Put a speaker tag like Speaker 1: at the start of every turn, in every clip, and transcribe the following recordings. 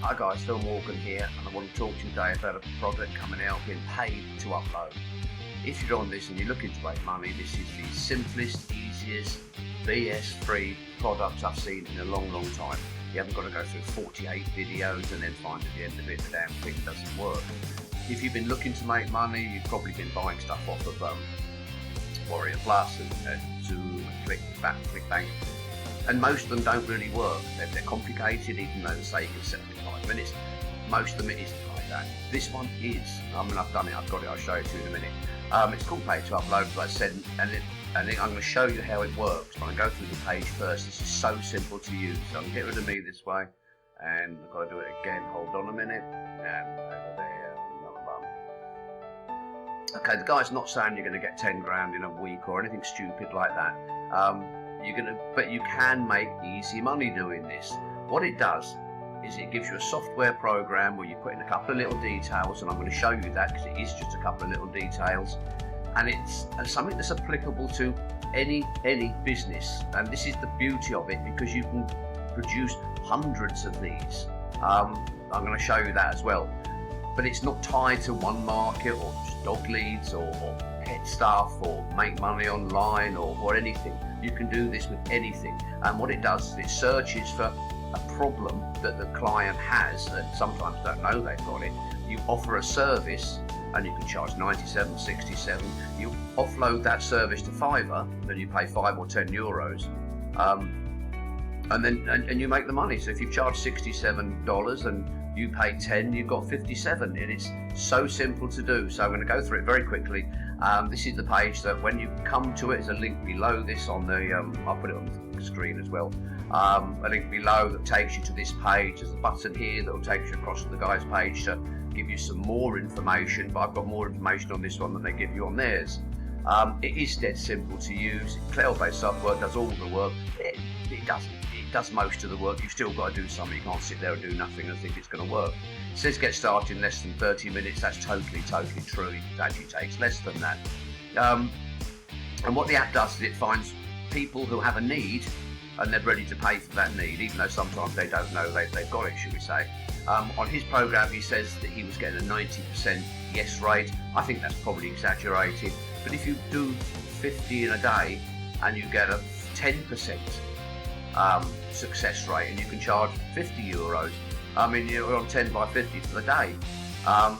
Speaker 1: Hi guys, Phil Morgan here, and I want to talk to you today about a product coming out being paid to upload. If you're on this and you're looking to make money, this is the simplest, easiest, BS-free product I've seen in a long time. You haven't got to go through 48 videos and then find at the end of it the damn thing doesn't work. If you've been looking to make money, you've probably been buying stuff off of Warrior Plus and Zoom and Click Bank. And most of them don't really work. They're complicated, even though they say you can set them in 5 minutes. Most of them it isn't like that. This one is. I mean, I've done it, I've got it, I'll show it to you in a minute. It's called paid to upload, as I said, and I'm going to show you how it works. But I'm going to go through the page first. This is so simple to use. So I'm going to get rid of me this way, and I've got to do it again. Hold on a minute, and over there, another one. Okay, the guy's not saying you're going to get 10 grand in a week or anything stupid like that. But you can make easy money doing this. What it does is it gives you a software program where you put in a couple of little details, and I'm going to show you that because it is just a couple of little details, and it's something that's applicable to any business. And this is the beauty of it, because you can produce hundreds of these. I'm going to show you that as well. But it's not tied to one market or just dog leads or pet stuff or make money online or anything. You can do this with anything, and what it does is it searches for a problem that the client has and sometimes don't know they've got it. You offer a service and you can charge 97, 67. You offload that service to Fiverr, then you pay 5 or 10 euros, and you make the money. So if you've charged $67 and you pay 10, you've got 57, and it's so simple to do. So I'm going to go through it very quickly. This is the page that when you come to it, there's a link below this on the, I'll put it on the screen as well. A link below that takes you to this page. There's a button here that will take you across to the guy's page to give you some more information, but I've got more information on this one than they give you on theirs. It is dead simple to use. Cloud-based software does all the work. It does most of the work. You've still got to do something. You can't sit there and do nothing and think it's going to work. It says get started in less than 30 minutes. That's totally true. It actually takes less than that. And what the app does is it finds people who have a need and they're ready to pay for that need, even though sometimes they don't know they've got it, should we say. On his program, he says that he was getting a 90% yes rate. I think that's probably exaggerated. But if you do 50 in a day and you get a 10% success rate, and you can charge 50 euros. I mean, you're on 10 by 50 for the day.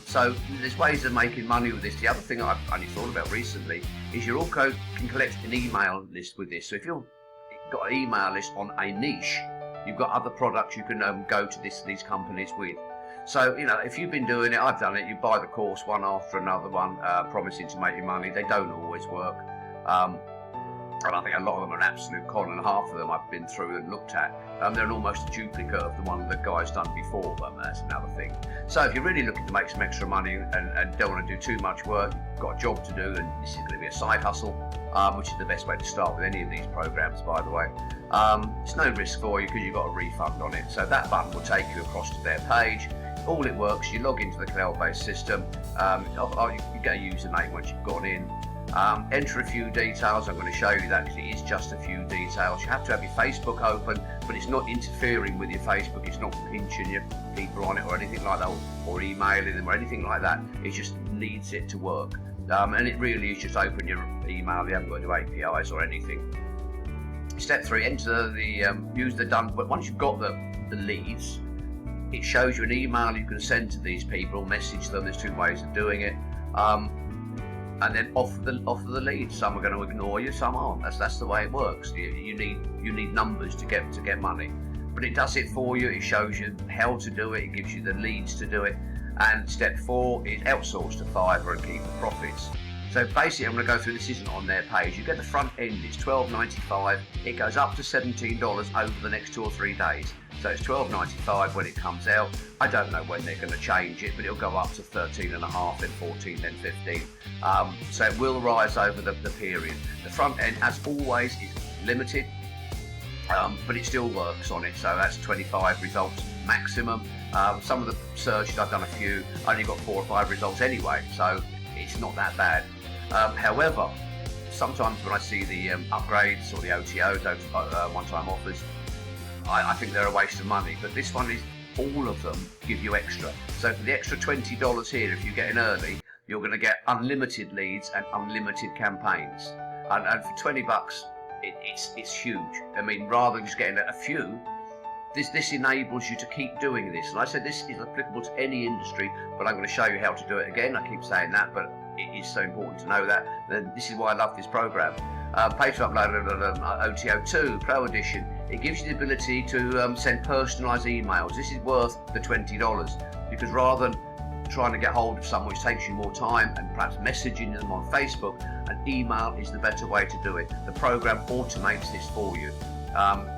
Speaker 1: So there's ways of making money with this. The other thing I've only thought about recently is you also can collect an email list with this. So if you've got an email list on a niche, you've got other products you can go to these companies with. So, if you've been doing it, I've done it, you buy the course one after another one, promising to make you money. They don't always work. And I think a lot of them are an absolute con, and half of them I've been through and looked at. They're almost a duplicate of the one the guy's done before, but that's another thing. So if you're really looking to make some extra money and don't want to do too much work, you've got a job to do, and this is going to be a side hustle, which is the best way to start with any of these programs, by the way. It's no risk for you because you've got a refund on it. So that button will take you across to their page. All it works, you log into the cloud-based system, you get a username once you've gone in. Enter a few details. I'm going to show you that because it is just a few details. You have to have your Facebook open, but it's not interfering with your Facebook. It's not pinching your people on it or anything like that, or emailing them or anything like that. It just needs it to work. And it really is just open your email. You haven't got to do APIs or anything. Step 3, enter use the done. But once you've got the leads, it shows you an email you can send to these people, message them. There's 2 ways of doing it. And then offer the leads. Some are going to ignore you, some aren't. That's the way it works. You need numbers to get money, but it does it for you. It shows you how to do it. It gives you the leads to do it. And step 4 is outsource to Fiverr and keep the profits. So basically, I'm going to go through. This isn't on their page. You get the front end. It's $12.95. It goes up to $17 over the next 2 or 3 days. So it's $12.95 when it comes out. I don't know when they're going to change it, but it'll go up to 13.5, then 14, then 15. So it will rise over the period. The front end, as always, is limited, but it still works on it. So that's 25 results maximum. Some of the searches, I've done a few, only got 4 or 5 results anyway, so it's not that bad. However, sometimes when I see the upgrades or the OTOs, those one-time offers, I think they're a waste of money. But this one is all of them give you extra. So for the extra $20 here, if you get in early, you're going to get unlimited leads and unlimited campaigns. And for 20 bucks, it's huge. I mean, rather than just getting a few, this enables you to keep doing this. And I said this is applicable to any industry, but I'm going to show you how to do it again. I keep saying that, but it is so important to know that. And this is why I love this program. Paid2upload OTO2 Pro Edition. It gives you the ability to send personalised emails. This is worth the $20 because rather than trying to get hold of someone, which takes you more time, and perhaps messaging them on Facebook, an email is the better way to do it. The program automates this for you,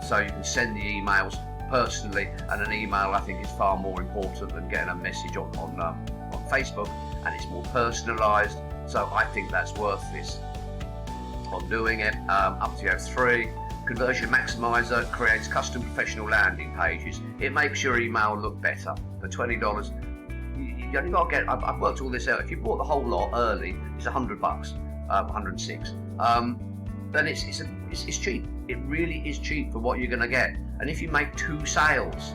Speaker 1: so you can send the emails personally, and an email I think is far more important than getting a message on Facebook, and it's more personalised. So I think that's worth this on doing it. Up to 3. Conversion Maximizer creates custom professional landing pages. It makes your email look better. For $20, you only got to get. I've worked all this out. If you bought the whole lot early, it's $100, 106. Then it's cheap. It really is cheap for what you're going to get. And if you make 2 sales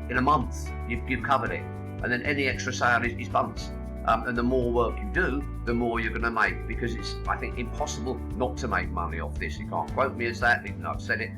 Speaker 1: in a month, you've covered it. And then any extra sale is bonus. And the more work you do, the more you're going to make, because it's, I think, impossible not to make money off this. You can't quote me as that, even though I've said it,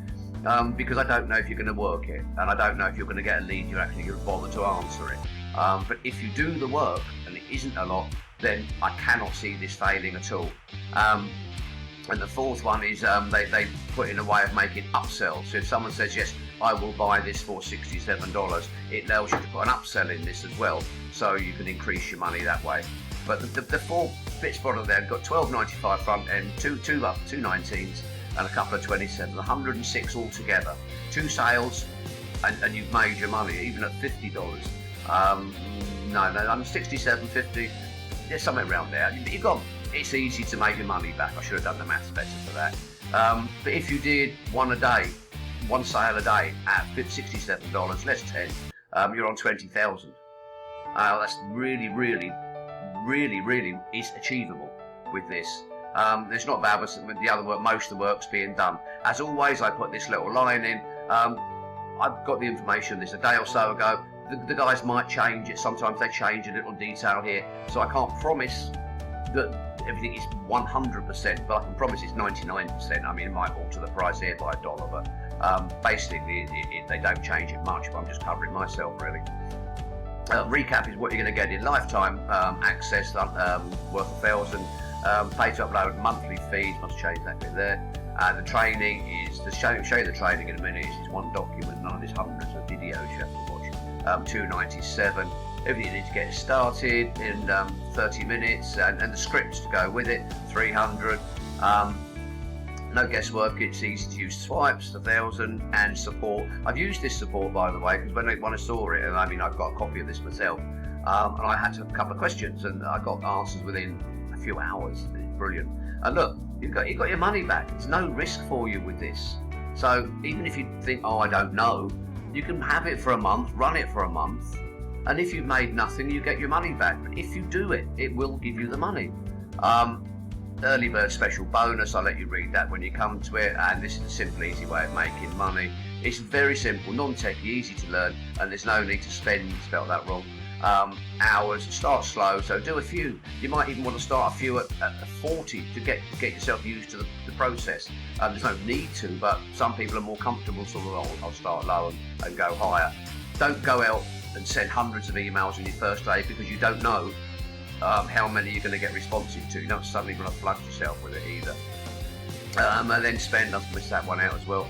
Speaker 1: because I don't know if you're going to work it, and I don't know if you're going to get a lead you're actually going to bother to answer it. But if you do the work, and it isn't a lot, then I cannot see this failing at all. And the fourth one is they put in a way of making upsells. So if someone says, yes, I will buy this for $67, it allows you to put an upsell in this as well, so you can increase your money that way. But the 4 bits bottom there, got $12.95 front end, two 19s, and a couple of 27, 106 altogether. 2 sales, and you've made your money, even at $50. No, I'm 67, 50, there's something around there. It's easy to make your money back. I should have done the maths better for that. But if you did one sale a day at $67, less 10, you're on 20,000. That's really is achievable with this. It's not bad with the other work. Most of the work's being done. As always, I put this little line in. I've got the information this a day or so ago. The guys might change it. Sometimes they change a little detail here, so I can't promise that everything is 100%, but I can promise it's 99%. I mean, it might alter the price here by $1, but basically they don't change it much, but I'm just covering myself really. Recap is what you're going to get in lifetime access, worth $1,000. Pay-to-upload monthly fees, must change that bit there. And the training is, to show you the training in a minute, it's 1 document, none of these hundreds of videos you have to watch. $297. Everything you need to get started in 30 minutes, and the scripts to go with it, $300. No guesswork, it's easy to use swipes, $1,000, and support. I've used this support, by the way, because when I saw it, and I mean, I've got a copy of this myself, and I had a couple of questions, and I got answers within a few hours. It's brilliant. And look, you've got your money back. There's no risk for you with this. So even if you think, oh, I don't know, you can have it for a month, run it for a month, and if you've made nothing, you get your money back. But if you do it, it will give you the money. Early bird special bonus, I'll let you read that when you come to it, and this is a simple, easy way of making money. It's very simple, non-techy, easy to learn, and there's no need to spend, spelled that wrong, hours. Start slow, so do a few. You might even want to start a few at 40 to get yourself used to the process. There's no need to, but some people are more comfortable sort of, I'll start low and go higher. Don't go out and send hundreds of emails on your first day, because you don't know how many you're going to get responsive to. You don't suddenly want to flood yourself with it either. And then spend, I've missed that one out as well,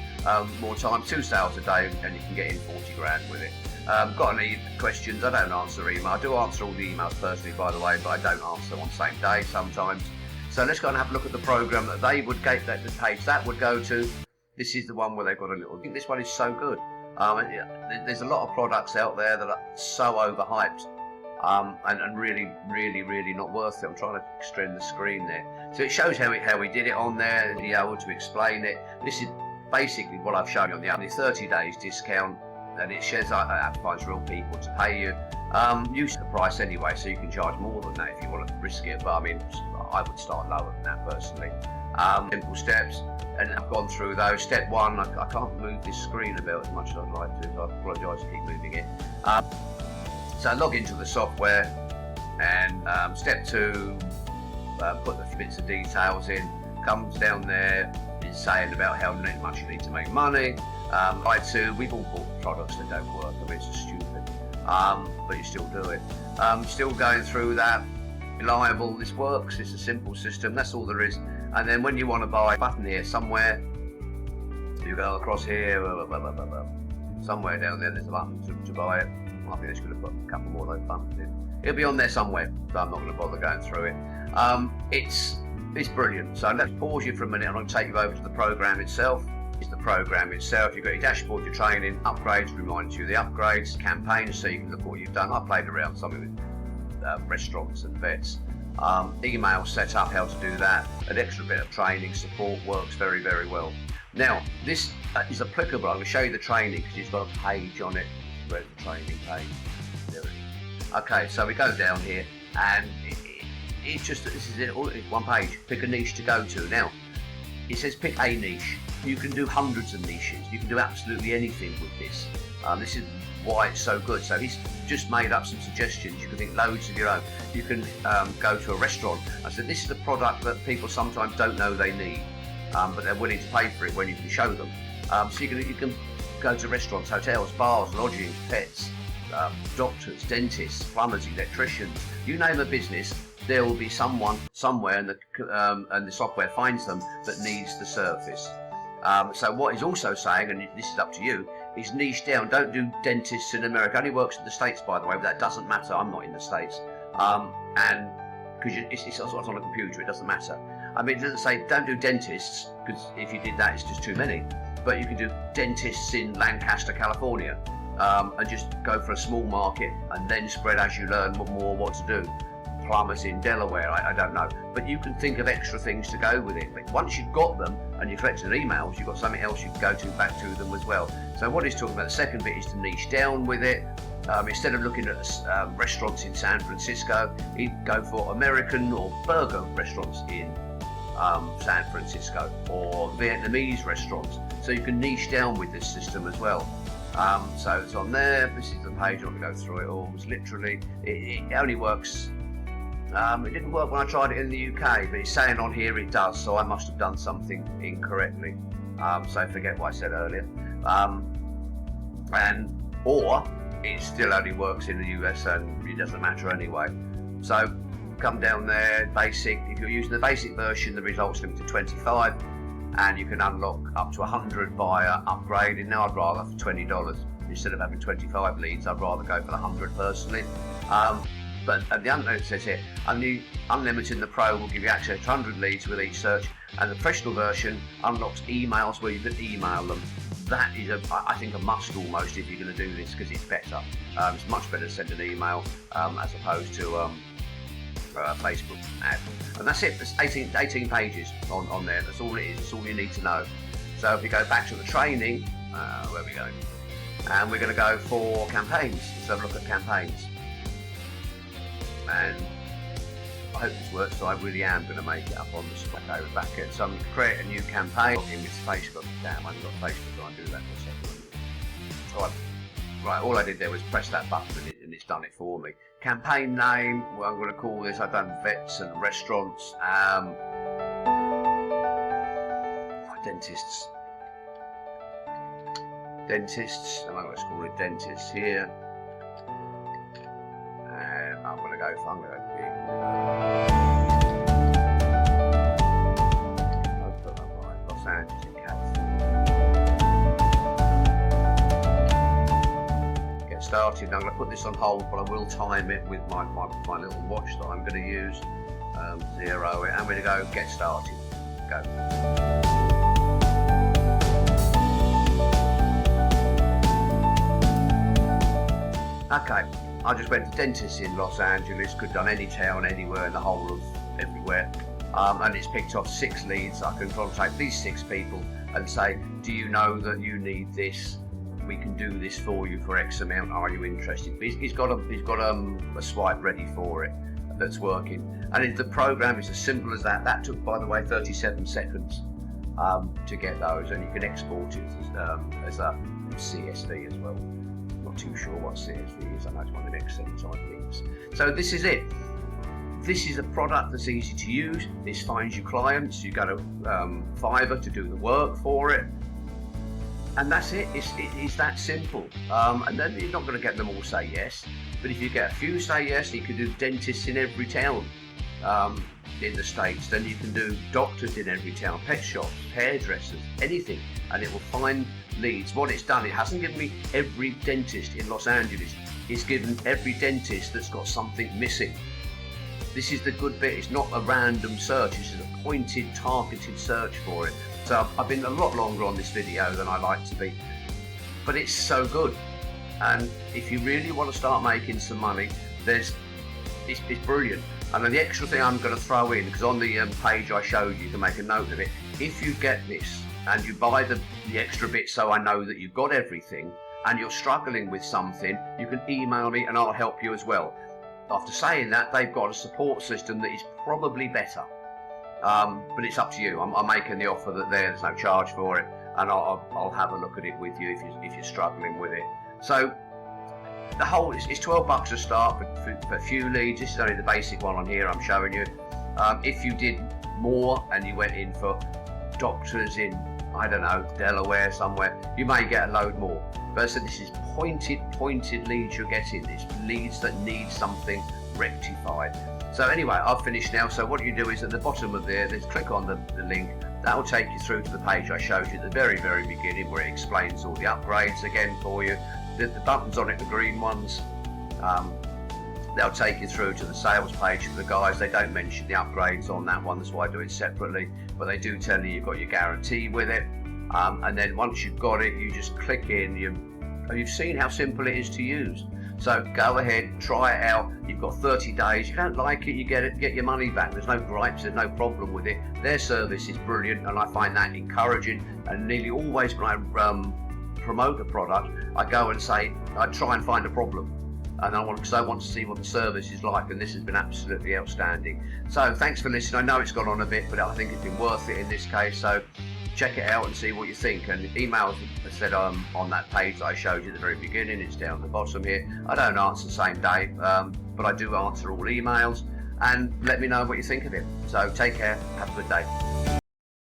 Speaker 1: more time, 2 sales a day, and you can get in 40 grand with it. Got any questions? I don't answer email. I do answer all the emails personally, by the way, but I don't answer them on the same day sometimes. So let's go and have a look at the program that they would get, that the page that would go to. This is the one where they've got a little, I think this one is so good. There's a lot of products out there that are so overhyped. And really not worth it. I'm trying to extend the screen there. So it shows how we did it on there, the video to explain it. This is basically what I've shown you on the only 30 days discount, and it shares that finds real people to pay you. Use the price anyway, so you can charge more than that if you want to risk it. But I mean, I would start lower than that personally. Simple steps, and I've gone through those. Step 1, I can't move this screen about as much as I'd like to, so I apologise to keep moving it. So log into the software, and step 2, put the bits of details in. Comes down there, it's saying about how much you need to make money. Right, 2, we've all bought products that don't work. I mean, it's stupid, but you still do it. Still going through that. Reliable, this works, it's a simple system, that's all there is. And then when you want to buy a button here somewhere, you go across here, somewhere down there there's a button to buy it. I think they should have put a couple more of those buttons in. It'll be on there somewhere, so I'm not going to bother going through it. It's brilliant. So let's pause you for a minute and I'll take you over to the program itself. It's the program itself. You've got your dashboard, your training, upgrades, reminds you of the upgrades, campaigns, so you can look at what you've done. I played around something with restaurants and vets. Email setup, how to do that. An extra bit of training support works very, very well. Now, this is applicable. I'm going to show you the training because it's got a page on it. Where's the training page? There it is. Okay, so we go down here, and it's just, this is it, it's one page. Pick a niche to go to. Now, it says pick a niche. You can do hundreds of niches. You can do absolutely anything with this. This is why it's so good. So he's just made up some suggestions. You can think loads of your own. You can go to a restaurant and say, this is a product that people sometimes don't know they need, but they're willing to pay for it when you can show them. So you can go to restaurants, hotels, bars, lodgings, pets, doctors, dentists, plumbers, electricians. You name a business, there will be someone somewhere, and the software finds them that needs the service. So what he's also saying, and this is up to you, is niche down. Don't do dentists in America. It only works in the States, by the way, but that doesn't matter. I'm not in the States. And because it's on a computer, it doesn't matter. I mean, it doesn't say don't do dentists, because if you did that, it's just too many. But you can do dentists in Lancaster, California, and just go for a small market and then spread as you learn more what to do. Plumbers in Delaware, I don't know, but you can think of extra things to go with it. But once you've got them and you've collected emails, you've got something else you can go to back to them as well. So what he's talking about, the second bit, is to niche down with it. Instead of looking at restaurants in San Francisco, he'd go for American or burger restaurants in San Francisco, or Vietnamese restaurants. So you can niche down with this system as well. So it's on there. This is the page. I'm not going to go through it all. It's literally, it only works. It didn't work when I tried it in the UK, but it's saying on here it does, so I must have done something incorrectly. So forget what I said earlier. Or it still only works in the US and it doesn't matter anyway. So come down there, basic. If you're using the basic version, the results limit to 25, and you can unlock up to 100 via upgrading. Now I'd rather for $20. Instead of having 25 leads, I'd rather go for the 100 personally. But the unlimited says here, unlimited in the Pro will give you access to 100 leads with each search, and the professional version unlocks emails where you can email them. That is, I think, a must almost if you're going to do this, because it's better. It's much better to send an email as opposed to a Facebook ad. And that's it. There's 18 pages on there. That's all it is. That's all you need to know. So if we go back to the training, where are we going? And we're going to go for campaigns. Let's have a look at campaigns. And I hope this works, so I really am going to make it up on the spot. Okay, we're back at some, create a new campaign. In with Facebook. Damn, I haven't got Facebook, so I do that for a second. Right, all I did there was press that button and it's done it for me. Campaign name, well, I'm going to call this, I've done vets and restaurants, dentists, and I'm going to call it dentists here. And I'm going to go for big. I'll put that right, Los Angeles in California. Get started. I'm going to put this on hold, but I will time it with my little watch that I'm going to use. Zero it. I'm going to go get started. Go. Okay, I just went to dentists in Los Angeles, could have done any town, anywhere in the whole of everywhere, and it's picked off 6 leads. I can contact these 6 people and say, do you know that you need this? We can do this for you for X amount, are you interested? He's got a swipe ready for it. that's working. And the program is as simple as that. That took, by the way, 37 seconds to get those, and you can export it as a CSV as well. Not too sure what CSV is. I know it's one of the Excel type things. So this is it. This is a product that's easy to use. This finds you clients. You go to Fiverr to do the work for it, and that's it. It's that simple. And then you're not going to get them all say yes, but if you get a few say yes, you can do dentists in every town in the States. Then you can do doctors in every town, pet shops, hairdressers, anything, and it will find leads. What it's done, it hasn't given me every dentist in Los Angeles. It's given every dentist that's got something missing. This is the good bit. It's not a random search. It's a pointed, targeted search for it. So I've been a lot longer on this video than I like to be, but it's so good. And if you really want to start making some money, it's brilliant. And then the extra thing I'm going to throw in, because on the page I showed you, to make a note of it, if you get this and you buy the extra bit so I know that you've got everything, and you're struggling with something, you can email me and I'll help you as well. After saying that, they've got a support system that is probably better, but it's up to you. I'm making the offer that there's no charge for it, and I'll have a look at it with you if you're struggling with it. So the whole it's $12 to start for a few leads. This is only the basic one on here I'm showing you. If you did more and you went in for doctors in, I don't know, Delaware somewhere, you may get a load more. But so this is pointed leads you're getting. It's leads that need something rectified. So anyway, I've finished now. So what you do is at the bottom of there, let's click on the link. That will take you through to the page I showed you at the very, very beginning, where it explains all the upgrades again for you. The buttons on it, the green ones, they'll take you through to the sales page for the guys. They don't mention the upgrades on that one, that's why I do it separately, but they do tell you you've got your guarantee with it. And then once you've got it, you just click in. You've seen how simple it is to use. So go ahead, try it out. You've got 30 days. If you don't like it, you get your money back. There's no gripes, there's no problem with it. Their service is brilliant, and I find that encouraging. And nearly always when I promote a product, I go and say, I try and find a problem. And I want to see what the service is like, and this has been absolutely outstanding. So thanks for listening. I know it's gone on a bit, but I think it's been worth it in this case. So check it out and see what you think. And emails, as I said, on that page that I showed you at the very beginning, it's down the bottom here. I don't answer the same day, but I do answer all emails, and let me know what you think of it. So take care, have a good day.